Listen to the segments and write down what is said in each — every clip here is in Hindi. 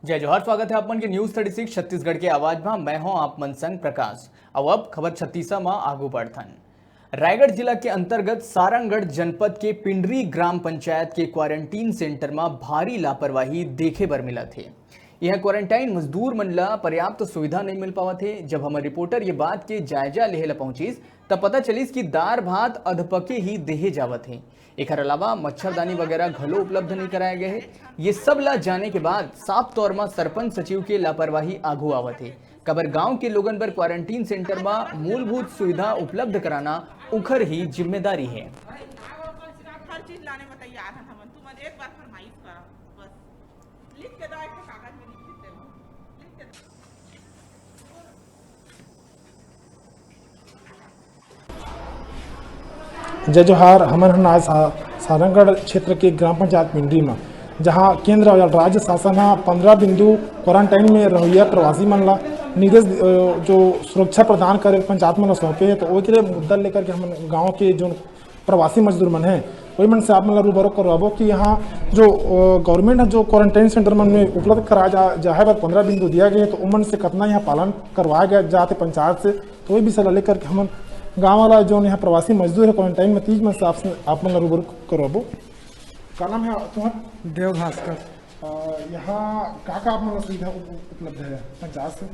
जय जोहार, स्वागत है आपमन के न्यूज 36 छत्तीसगढ़ के आवाज में। मैं हूं आपमन संग प्रकाश। अब खबर 36 में आगू बढ़थन। रायगढ़ जिला के अंतर्गत सारंगढ़ जनपद के पिंडरी ग्राम पंचायत के क्वारंटीन सेंटर में भारी लापरवाही देखे बर मिला थे। यह क्वारंटाइन मजदूर मन ला पर्याप्त सुविधा नहीं मिल पावा थे। जब हमारे रिपोर्टर ये बात के जायजा लेहे ला पहुंचिस तब पता चलिस कि दार भात अधपके ही देहे जावत है। एक अलावा मच्छरदानी वगैरह घलो उपलब्ध नहीं कराए गए हैं। ये सब ला जाने के बाद साफ तौर में सरपंच सचिव के लापरवाही आगू आवत है। कबर गांव के लोगन पर क्वारंटीन सेंटर में मूलभूत सुविधा उपलब्ध कराना उखर ही जिम्मेदारी है। हर चीज लाने में तैयार हैं हम। तुम एक बार फरमाइश करो, बस लिख के दो, एक कागज में लिख देते हो, लिख के दो। जय जोहार। हमारे आज सारंगढ़ क्षेत्र के ग्राम पंचायत पिंडरी में जहां केंद्र और राज्य शासन 15 बिंदु क्वारंटाइन में रहिया प्रवासी मन ला निर्देश जो सुरक्षा प्रदान करे पंचायत मन सौंपे है। तो वो के मुद्दा लेकर के हम गांव के जो प्रवासी मजदूर मन हैं वही मन से आप मन रूबरू करवाबो कि यहाँ जो गवर्नमेंट है जो क्वारंटाइन सेंटर मन में उपलब्ध कराया जाए पर 15 बिंदु दिया गया है। तो उमन से कितना यहाँ पालन करवाया गया जाते पंचायत से, तो वही विषय लेकर के हम गाँव वाला जो यहाँ प्रवासी मजदूर है क्वारंटाइन में 30 में से आप मन रूबरू करवाबो। का नाम है तुम्हारा? देव भास्कर। यहाँ का आप मतलब सुविधा उपलब्ध है पंचायत से?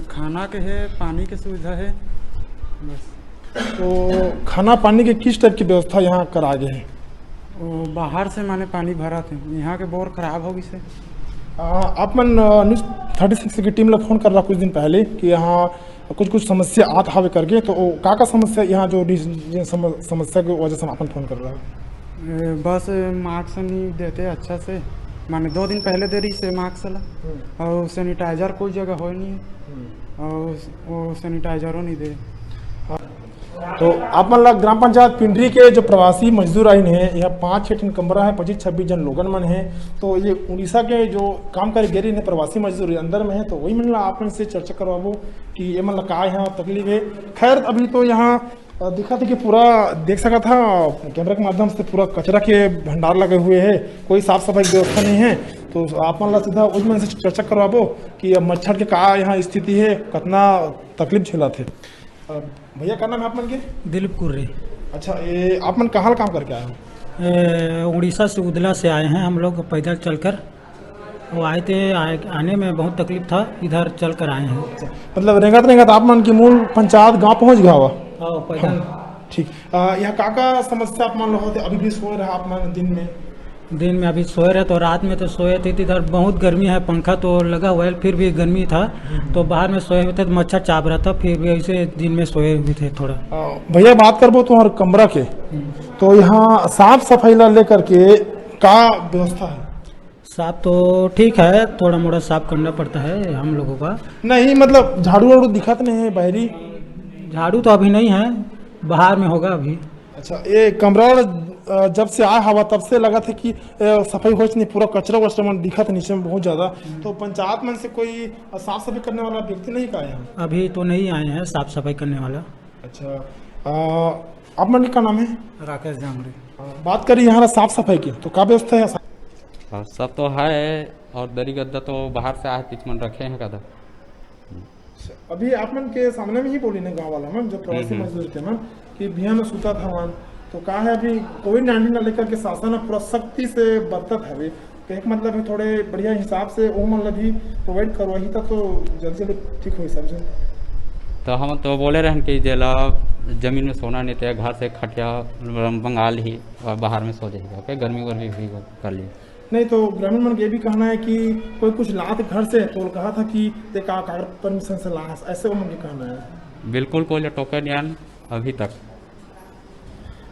खाना के है, पानी के सुविधा है बस। तो खाना पानी के किस टाइप की व्यवस्था यहाँ करा गए है? वो बाहर से माने पानी भरा थे, यहाँ के बोर खराब हो गई से। आप मन न्यूज 36 की टीम ला फोन कर रहा कुछ दिन पहले कि यहाँ कुछ समस्या आत हावे करके। तो का समस्या यहाँ जो समस्या की वजह से अपन फोन कर रहा है? बस मास्क नहीं देते अच्छा से, माने 2 दिन पहले दे रही से मास्क ला, और सैनिटाइजर कोई जगह हो नहीं, और वो सैनिटाइजरों नहीं दे। तो आप मन ग्राम पंचायत पिंडरी के जो प्रवासी मजदूर आइन है यहाँ 5-6 कमरा है, 25-26 जन लोगन मन है। तो ये उड़ीसा के जो काम करे गेरी ने प्रवासी मजदूर अंदर में है। तो वही मन आप से चर्चा करवाबो कि ये मन का यहाँ तकलीफ है। खैर अभी तो यहाँ दिखा था कि पूरा देख सका था कैमरा के माध्यम से पूरा कचरा के भंडार लगे हुए हैं, कोई साफ सफाई की व्यवस्था नहीं है। तो आप मन सीधा उस मन से चर्चा करवाबो कि मच्छर के का यहाँ स्थिति है, कितना तकलीफ झेला थे। भैया का नाम है आप मन के? दिलीप कुर्रे। अच्छा, ये आप मन कहाँ काम करके आए हो? उड़ीसा से उदला से आए हैं हम लोग पैदल चलकर। वो आए थे, आने में बहुत तकलीफ था, इधर चलकर आए हैं। मतलब रेंगत आप मन की मूल पंचायत गांव पहुंच गया हुआ? पैदल। ठीक। यहाँ का समस्या आप मान लो होते अभी भी सो रहे आप मन दिन में अभी सोए रहे, तो रात में तो सोए थे। इधर बहुत गर्मी है, पंखा तो लगा हुआ है, फिर भी गर्मी था तो बाहर में सोए हुए थे, तो मच्छर चाप रहा था, फिर भी ऐसे दिन में सोए हुए थे थोड़ा। भैया बात करबो तुम्हारे कमरा के, तो यहाँ साफ सफाई ला लेकर के का व्यवस्था है? साफ तो ठीक है, थोड़ा मोड़ा साफ करना पड़ता है हम लोगों का। नहीं मतलब झाड़ू वाड़ू दिखत नहीं है बाहरी? झाड़ू तो अभी नहीं है, बाहर में होगा अभी। अच्छा, ये कमरा जब से आया हवा तब से लगा था कि सफाई हो नहीं, पूरा कचरा वचरा मन दिखा था नीचे में बहुत ज्यादा। तो पंचायत मन से कोई साफ सफाई करने वाला व्यक्ति नहीं का आया? अभी तो नहीं आए हैं साफ सफाई करने वाला। अच्छा, आप मन का नाम है? राकेश जांगड़े। बात करी यहाँ साफ सफाई की, तो क्या व्यवस्था है? सब तो है, और दरी गद्दा तो बाहर से आए पिच मन रखे हैं कदा। अभी आप मन के सामने में ही बोली ना गांव वाला मन जो प्रवासी मजदूर थे मन कि बिहान में सूता था मन। तो का है अभी कोविड-19 लेकर के शासन पूरा सख्ती से बरतत है। तो एक मतलब है थोड़े बढ़िया हिसाब से वो मतलब भी प्रोवाइड करवाही था तो जल्दी जल्दी ठीक हुई सब। तो हम तो बोले रहन कि जेला जमीन में सोना नहीं थे, घर से खटिया बंगाल ही और बाहर में सो जाएगा, ओके गर्मी वर्मी हुई कर ली। नहीं तो ग्रामीण मन ये भी कहना है कि कोई कुछ ला थे घर से तो कहा था कि ते का परमिशन से ला, ऐसे वो मुझे कहना है। बिल्कुल कोई टोकन यान अभी तक।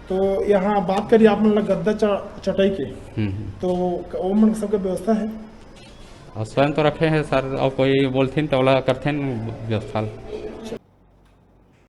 तो यहाँ बात करिए आप मन गद्दा चटाई के, तो वो मन सबके व्यवस्था है? और स्वयं तो रखे हैं सर, और कोई बोलथिन तो करथे व्यवस्था।